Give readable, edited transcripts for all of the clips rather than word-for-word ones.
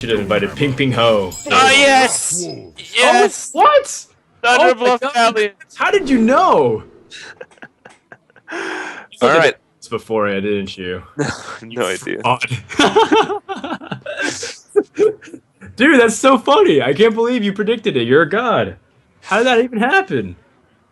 Should have invited Ping Ping Ho. Oh yes! Yes! Oh, what? Thunder Oh my Bluff God. Valley. How did you know? All right. It's beforehand, didn't you? No idea. Dude, that's so funny. I can't believe you predicted it. You're a god. How did that even happen?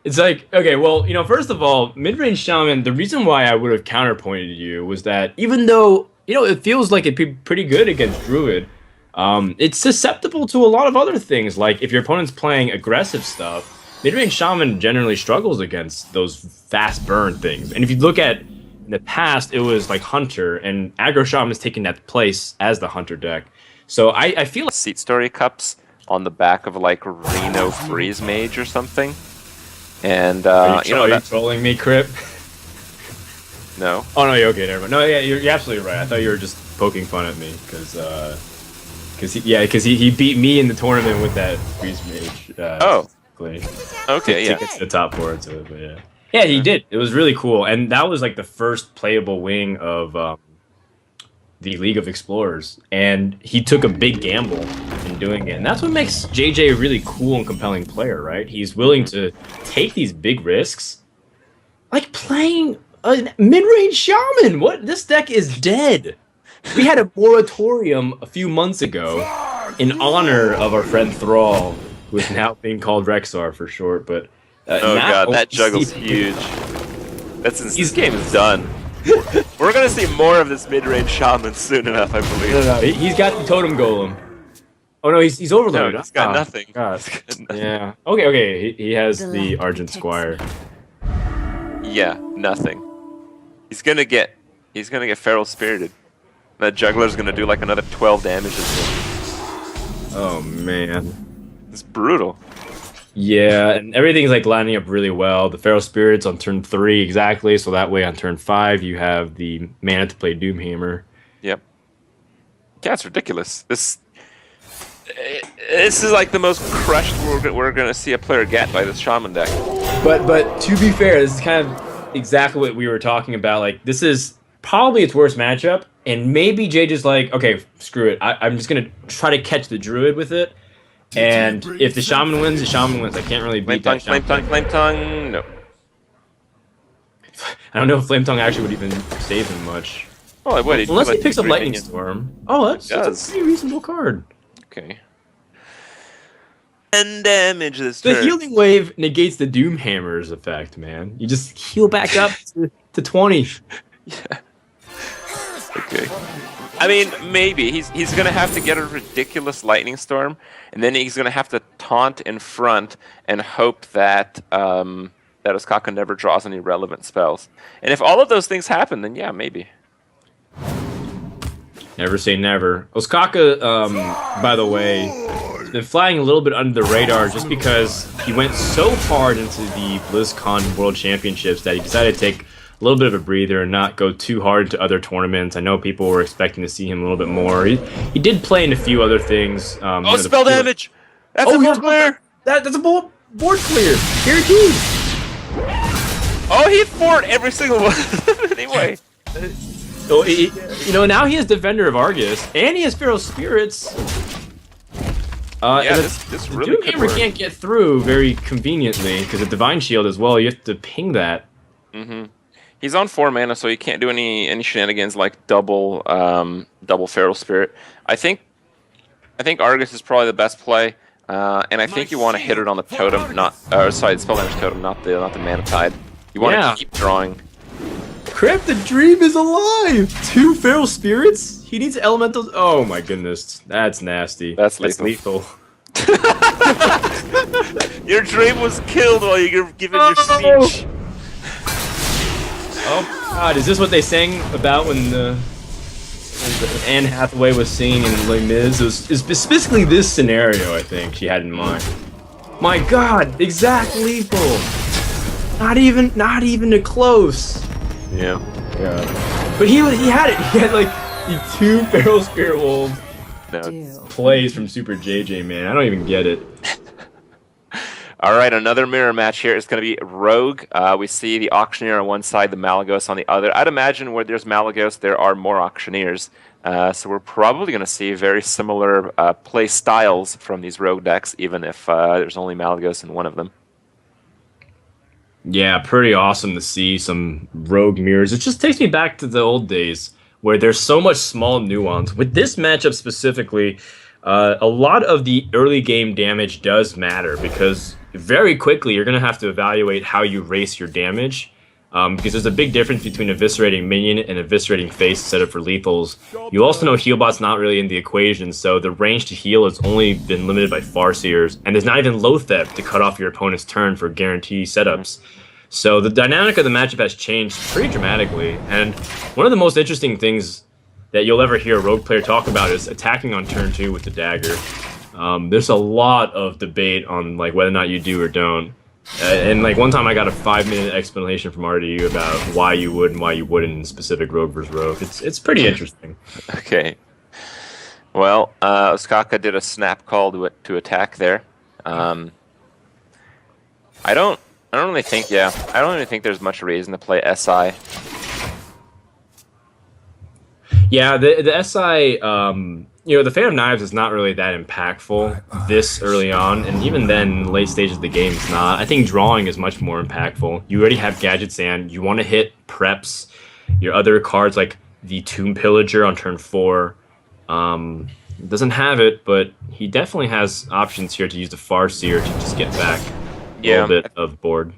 It's like, okay, well, first of all, mid-range shaman, the reason why I would have counterpointed you was that even though, it feels like it'd be pretty good against Druid, it's susceptible to a lot of other things. Like if your opponent's playing aggressive stuff, mid-range shaman generally struggles against those fast burn things. And if you look at in the past, it was like Hunter, and aggro shaman is taking that place as the Hunter deck. So I feel like Seat story cups on the back of like Reno Freeze Mage or something. And are you trolling me, Crip? No. Oh no, you're okay. Never mind. No, yeah, you're absolutely right. I thought you were just poking fun at me because he beat me in the tournament with that Freeze Mage. Okay, yeah. To get to the top four to it, but yeah. Yeah, he did. It was really cool, and that was like the first playable wing of the League of Explorers, and he took a big gamble in doing it, and that's what makes JJ a really cool and compelling player, right? He's willing to take these big risks, like playing a mid-range shaman. What? This deck is dead. We had a moratorium a few months ago in honor of our friend Thrall, who is now being called Rexar for short, but oh god, that juggle's huge. This game is done. We're gonna see more of this mid-range shaman soon enough, I believe. No, he's got the totem golem. Oh no, he's overloaded. No, he's got nothing. God. Yeah. Okay. He has the Argent Squire. Yeah, nothing. He's gonna get feral spirited. That juggler's gonna do like another 12 damage this game. Oh man. It's brutal. Yeah, and everything's like lining up really well. The Feral Spirits on turn 3 exactly, so that way on turn 5 you have the mana to play Doomhammer. Yep. Yeah, it's ridiculous. This is like the most crushed we're gonna see a player get by this shaman deck. But to be fair, this is kind of exactly what we were talking about. Like this is probably its worst matchup, and maybe Jay just like, okay, screw it. I'm just gonna try to catch the Druid with it. And if the shaman wins, the shaman wins. I can't really beat that shaman. Flame tongue, no. I don't know if Flame Tongue actually would even save him much. Oh, it would. Unless he picks up Lightning Storm. Oh, that's a pretty reasonable card. Okay. 10 damage this turn. The healing wave negates the Doomhammer's effect, man. You just heal back up to 20. Yeah. Okay. I mean, maybe he's gonna have to get a ridiculous lightning storm, and then he's gonna have to taunt in front and hope that that Ostkaka never draws any relevant spells. And if all of those things happen, then yeah, maybe. Never say never. Ostkaka, by the way, has been flying a little bit under the radar just because he went so hard into the BlizzCon World Championships that he decided to take a little bit of a breather and not go too hard into other tournaments. I know people were expecting to see him a little bit more. He did play in a few other things. Spell damage! That's a board clear! That's a board clear! Guaranteed! Oh, he fought every single one anyway. So, now he has Defender of Argus, and he has Feral Spirits. Yeah, this really could work. Doomhammer can't get through very conveniently, because the Divine Shield as well, you have to ping that. Mm-hmm. He's on 4 mana, so he can't do any shenanigans like double Feral Spirit. I think Argus is probably the best play, and I think you want to hit it on the totem, spell damage totem, not the mana tide. You want to keep drawing. Crap! The dream is alive. 2 Feral Spirits. He needs elemental. Oh my goodness, that's nasty. That's lethal. Your dream was killed while you were giving your speech. Oh God, is this what they sang about when Anne Hathaway was singing in Les Mis? It was specifically this scenario, I think, she had in mind. My God, exact lethal. Not even a close. Yeah. But he had it. He had like the 2 Feral Spirit Wolves plays from SuperJJ, man. I don't even get it. All right, another mirror match here is going to be Rogue. We see the Auctioneer on one side, the Malagos on the other. I'd imagine where there's Malagos, there are more Auctioneers. So we're probably going to see very similar play styles from these rogue decks, even if there's only Malygos in one of them. Yeah, pretty awesome to see some rogue mirrors. It just takes me back to the old days where there's so much small nuance. With this matchup specifically, a lot of the early game damage does matter because very quickly you're going to have to evaluate how you race your damage. Because there's a big difference between eviscerating minion and eviscerating face set up for lethals. You also know Healbot's not really in the equation, so the range to heal has only been limited by Farseers, and there's not even Loatheb to cut off your opponent's turn for guarantee setups. So the dynamic of the matchup has changed pretty dramatically, and one of the most interesting things that you'll ever hear a rogue player talk about is attacking on turn 2 with the dagger. There's a lot of debate on like whether or not you do or don't. And like one time I got a 5-minute explanation from RDU about why you would and why you wouldn't in specific rogue versus rogue. It's pretty interesting. Okay. Well, Ostkaka did a snap call to attack there. I don't really think I don't really think there's much reason to play SI. Yeah, the SI the Fan of Knives is not really that impactful this early on, and even then, late stages of the game, it's not. I think drawing is much more impactful. You already have Gadgets, and you want to hit preps. Your other cards, like the Tomb Pillager on turn 4, doesn't have it, but he definitely has options here to use the Farseer to just get back a little bit of board.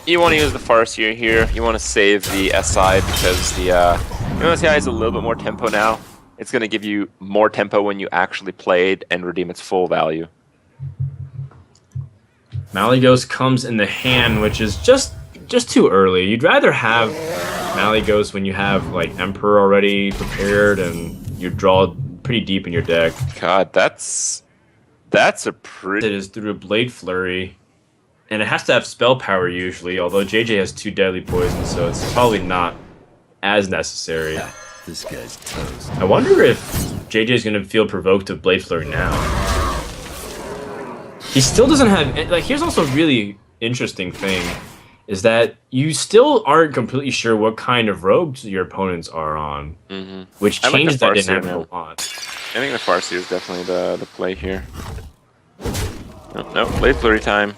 You want to use the Farseer here. You want to save the SI because the SI has a little bit more tempo now. It's going to give you more tempo when you actually played and redeem its full value. Malygos comes in the hand, which is just too early. You'd rather have Malygos when you have like Emperor already prepared and you draw pretty deep in your deck. God, that's a pretty... It is through a Blade Flurry, and it has to have spell power usually, although JJ has 2 deadly poisons, so it's probably not as necessary. This guy's toast. I wonder if JJ's gonna feel provoked to Blade Flurry now. He still doesn't have... Like, here's also a really interesting thing, is that you still aren't completely sure what kind of rogues your opponents are on, which changes that dynamic a lot. I think the Farseer is definitely the play here. No, Blade Flurry time.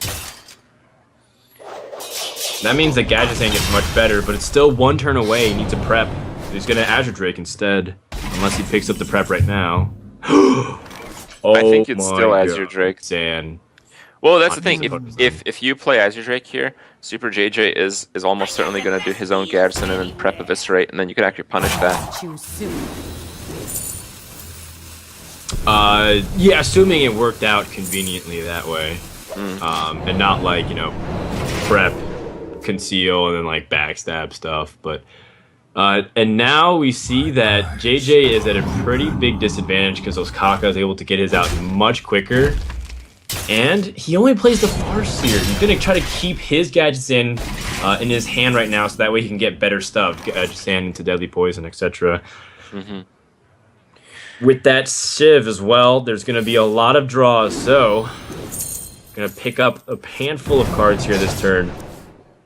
That means that Gadget's hand gets much better, but it's still 1 turn away. He needs a prep. He's gonna Azure Drake instead, unless he picks up the prep right now. I think it's still Azure Drake. Dan. Well, that's the thing. If you play Azure Drake here, SuperJJ is almost certainly going to do his own Garrison and then prep Eviscerate, and then you can actually punish that. Yeah, assuming it worked out conveniently that way, and not like prep, conceal, and then like backstab stuff, but. And now we see that JJ is at a pretty big disadvantage because Ostkaka is able to get his out much quicker. And he only plays the Farseer. He's going to try to keep his Gadgets in his hand right now so that way he can get better stuff. Gadgets hand into Deadly Poison, etc. With that Civ as well, there's going to be a lot of draws. So, going to pick up a handful of cards here this turn.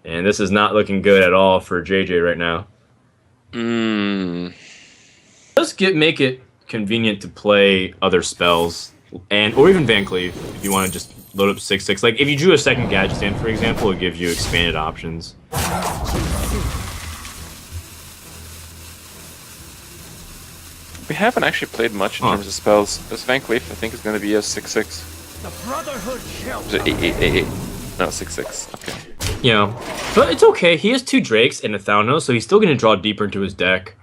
And this is not looking good at all for JJ right now. Let's make it convenient to play other spells, or even Van Cleave if you want to just load up 6/6. Like if you drew a second Gadget stand, for example, it would give you expanded options. We haven't actually played much in terms of spells. This Van Cleave, I think, is going to be a 6/6. The Brotherhood shall... 8/8. No, 6/6. Okay. Yeah, but it's okay. He has 2 Drakes and a Thalnos, so he's still going to draw deeper into his deck.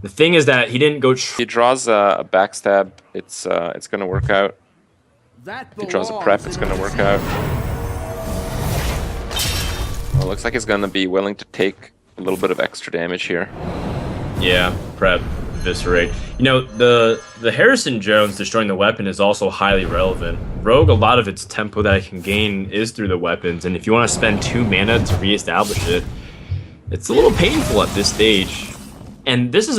The thing is that he didn't go... He draws a backstab, it's going to work out. If he draws a prep, it's going to work out. Well, it looks like he's going to be willing to take a little bit of extra damage here. Yeah, prep, eviscerate. The Harrison Jones destroying the weapon is also highly relevant. Rogue, a lot of its tempo that it can gain is through the weapons, and if you want to spend 2 mana to reestablish it, it's a little painful at this stage. And this is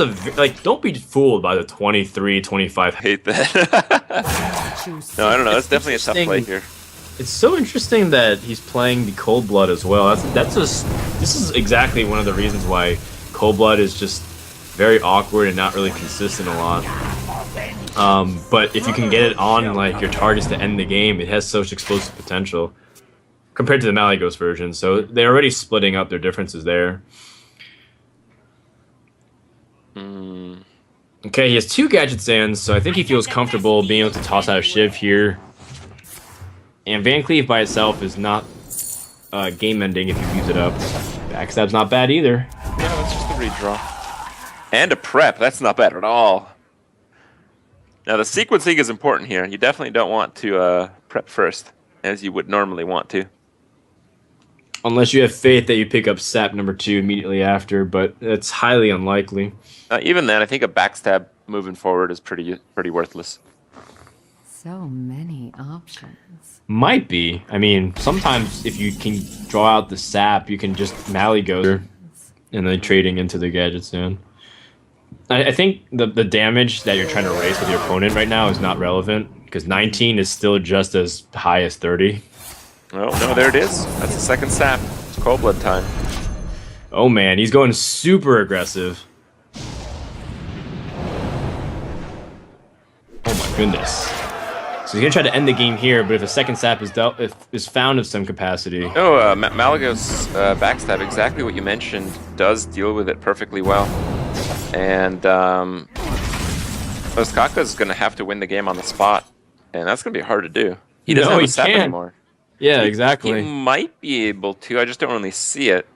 don't be fooled by the 23, 25. I hate that. No, I don't know. It's definitely a tough play here. It's so interesting that he's playing the Cold Blood as well. This is exactly one of the reasons why Cold Blood is just very awkward and not really consistent a lot. But if you can get it on like your targets to end the game, it has such explosive potential compared to the Malygos version. So they're already splitting up their differences there. Okay, he has 2 Gadget Sands, so I think he feels comfortable being able to toss out a Shiv here. And Van Cleave by itself is not game-ending if you use it up. Backstab's not bad either. Yeah, that's just a redraw. And a prep, that's not bad at all. Now the sequencing is important here. You definitely don't want to prep first, as you would normally want to. Unless you have faith that you pick up sap number 2 immediately after, but it's highly unlikely. Even then, I think a backstab moving forward is pretty worthless. So many options. Might be. I mean, sometimes if you can draw out the sap, you can just Malygos and then trading into the Gadget Sand. I think the damage that you're trying to race with your opponent right now is not relevant, because 19 is still just as high as 30. Oh, no, there it is. That's the second sap. It's Cold Blood time. Oh man, he's going super aggressive. Oh my goodness. So he's gonna try to end the game here, but if a second sap is found of some capacity. Oh, Malygos backstab, exactly what you mentioned, does deal with it perfectly well. And Ostkaka is gonna have to win the game on the spot, and that's gonna be hard to do. He doesn't have a sap anymore. Yeah, exactly. He might be able to. I just don't really see it.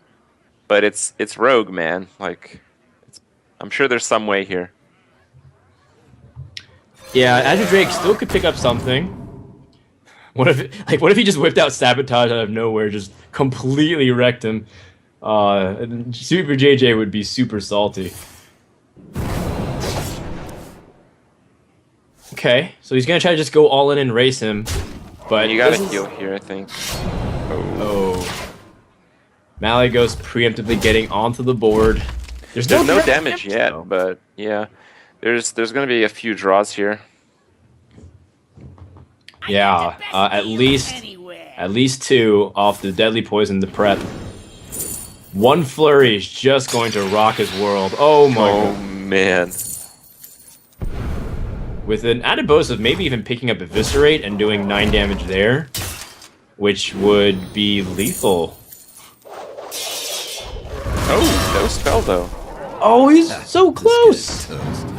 But it's Rogue, man. Like, I'm sure there's some way here. Yeah, Azure Drake still could pick up something. What if he just whipped out Sabotage out of nowhere, just completely wrecked him? SuperJJ would be super salty. Okay, so he's gonna try to just go all in and race him, but you gotta heal here, I think. Oh. Malygos preemptively getting onto the board. There's no damage yet, though. But yeah, there's gonna be a few draws here. Yeah, at least 2 off the deadly poison, the prep. One flurry is just going to rock his world. Oh my god. Man. With an added bonus of maybe even picking up Eviscerate and doing 9 damage there, which would be lethal. Oh, no spell though. Oh, he's so close!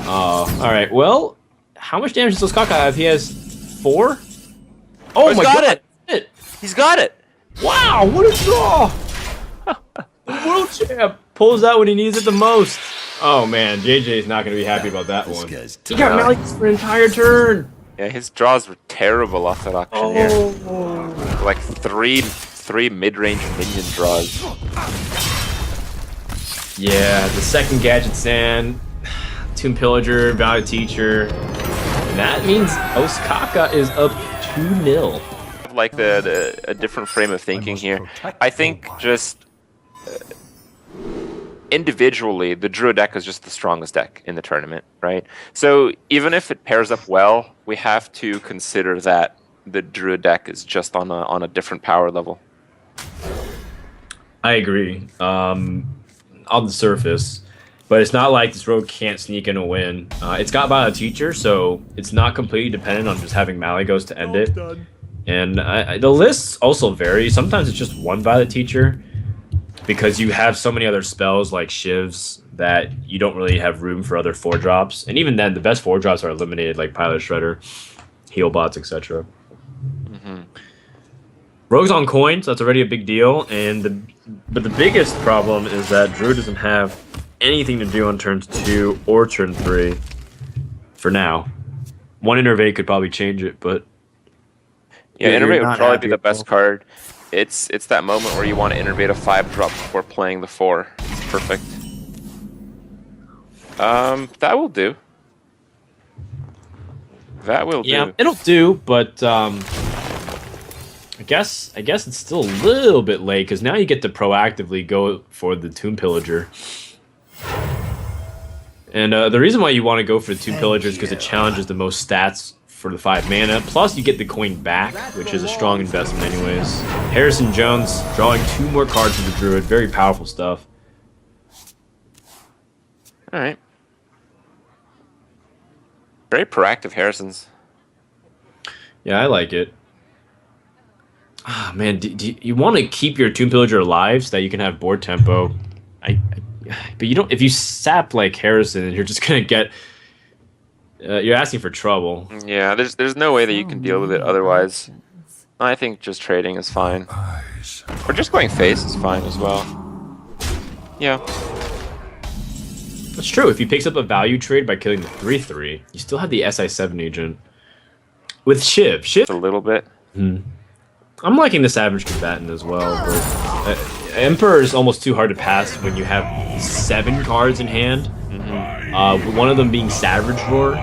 Alright, well, how much damage does Ostkaka have? He has 4? Oh my god! He's got it! Wow, what a draw! The world champ pulls out when he needs it the most. Oh man, JJ is not going to be happy about that one. He got Malygos for an entire turn. Yeah, his draws were terrible off that auctioneer. Like three mid-range minion draws. Yeah, the second Gadget Sand, Tomb Pillager, Value Teacher, and that means Ostkaka is up 2-0. Like a different frame of thinking here. I think just individually, the Druid deck is just the strongest deck in the tournament, right? So even if it pairs up well, we have to consider that the Druid deck is just on a different power level. I agree. On the surface, but it's not like this rogue can't sneak in a win. It's got by a teacher, so it's not completely dependent on just having Malygos to end it. And the lists also vary. Sometimes it's just one by the teacher, because you have so many other spells like Shivs that you don't really have room for other 4-drops. And even then, the best 4-drops are eliminated, like Pilot Shredder, Heal Bots, etc. Rogue's on coin, so that's already a big deal. But the biggest problem is that Druid doesn't have anything to do on turns 2 or turn 3 for now. One Innervate could probably change it, but yeah, Innervate would probably be the best card. It's that moment where you want to innervate a 5-drop before playing the 4. It's perfect. That will do. That will do. Yeah, it'll do, but I guess it's still a little bit late, because now you get to proactively go for the Tomb Pillager. And the reason why you want to go for the Tomb Pillager is because it challenges the most stats for the 5 mana, plus you get the coin back, which is a strong investment anyways. Harrison Jones drawing 2 more cards for the Druid, very powerful stuff. Alright, Very proactive Harrisons. Yeah, I like it. Ah, man, do you want to keep your Tomb Pillager alive so that you can have board tempo? But you don't. If you sap like Harrison, you're just gonna get. You're asking for trouble. Yeah, there's no way that you So can deal with it many otherwise. options. I think just trading is fine. Or just going face is fine as well. Yeah. That's true. If he picks up a value trade by killing the 3/3, you still have the SI7 agent. With Shiv. A little bit. I'm liking the Savage Combatant as well, but Emperor is almost too hard to pass when you have 7 cards in hand. One of them being Savage Roar.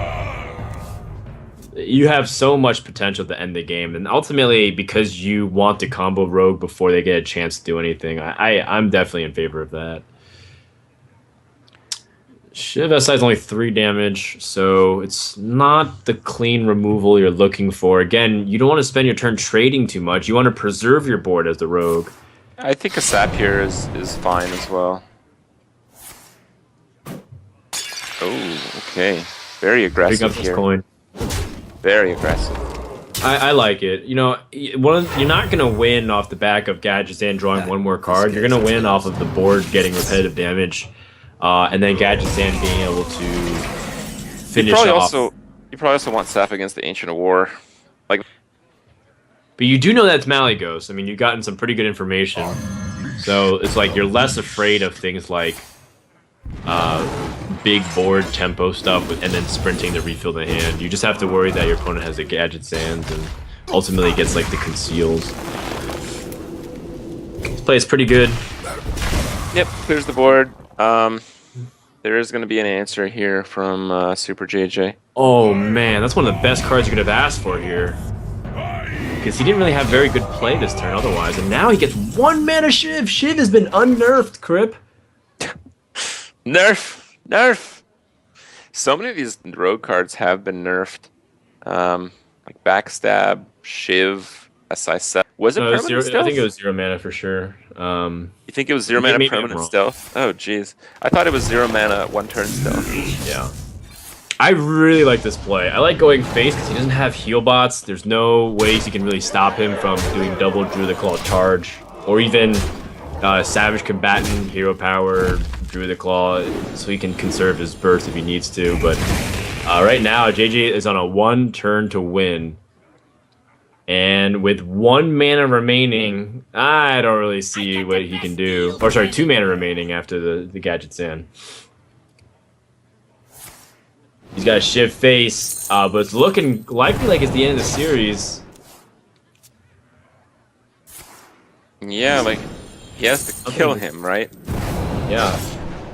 You have so much potential to end the game, and ultimately, because you want to combo Rogue before they get a chance to do anything, I'm definitely in favor of that. Shiv SI is only 3 damage, so it's not the clean removal you're looking for. Again, you don't want to spend your turn trading too much. You want to preserve your board as the Rogue. I think a sap here is fine as well. Oh, okay. Very Pick aggressive up this here. coin. Very aggressive. I like it. You know, you're not going to win off the back of Gadgetzan drawing one more card. You're going to win off of the board getting repetitive damage, and then Gadgetzan being able to finish off. You probably also want sap against the Ancient of War. Like, But you do know that's Malygos. I mean, you've gotten some pretty good information. So it's like you're less afraid of things like big board tempo stuff and then sprinting to refill the hand. You just have to worry that your opponent has a Gadgetzan and ultimately gets like the conceals. This play is pretty good. yep, clears the board. There is going to be an answer here from SuperJJ. Oh man, that's one of the best cards you could have asked for here. Because he didn't really have very good play this turn otherwise, and now he gets 1 mana Shiv. Shiv has been unnerfed, Crip. Nerf. So many of these rogue cards have been nerfed. Like Backstab, Shiv, SI7. Was it permanent Zero, stealth? I think it was 0 mana for sure. You think it was 0 mana maybe I'm permanent wrong. stealth? Oh, jeez. I thought it was 0 mana 1-turn stealth. Yeah. I really like this play. I like going face because he doesn't have heal bots. There's no ways you can really stop him from doing double Druid Claw charge. Or even Savage Combatant, Hero Power, Druid Claw, so he can conserve his burst if he needs to. But right now, JJ is on a 1 turn to win. And with 1 mana remaining, I don't really see what he can do. Or sorry, 2 mana remaining after the Gadgetzan. He's got a Shiv face, but it's looking likely like it's the end of the series. Yeah, like, he has to kill him, right? Yeah.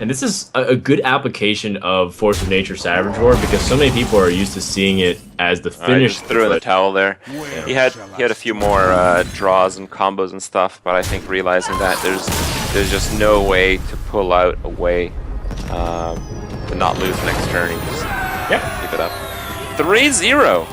And this is a good application of Force of Nature Savage Roar because so many people are used to seeing it as the I finish. just threw in the towel there. He had a few more draws and combos and stuff, but I think realizing that there's just no way to pull out a way to not lose next turn. He just keep it up. 3-0.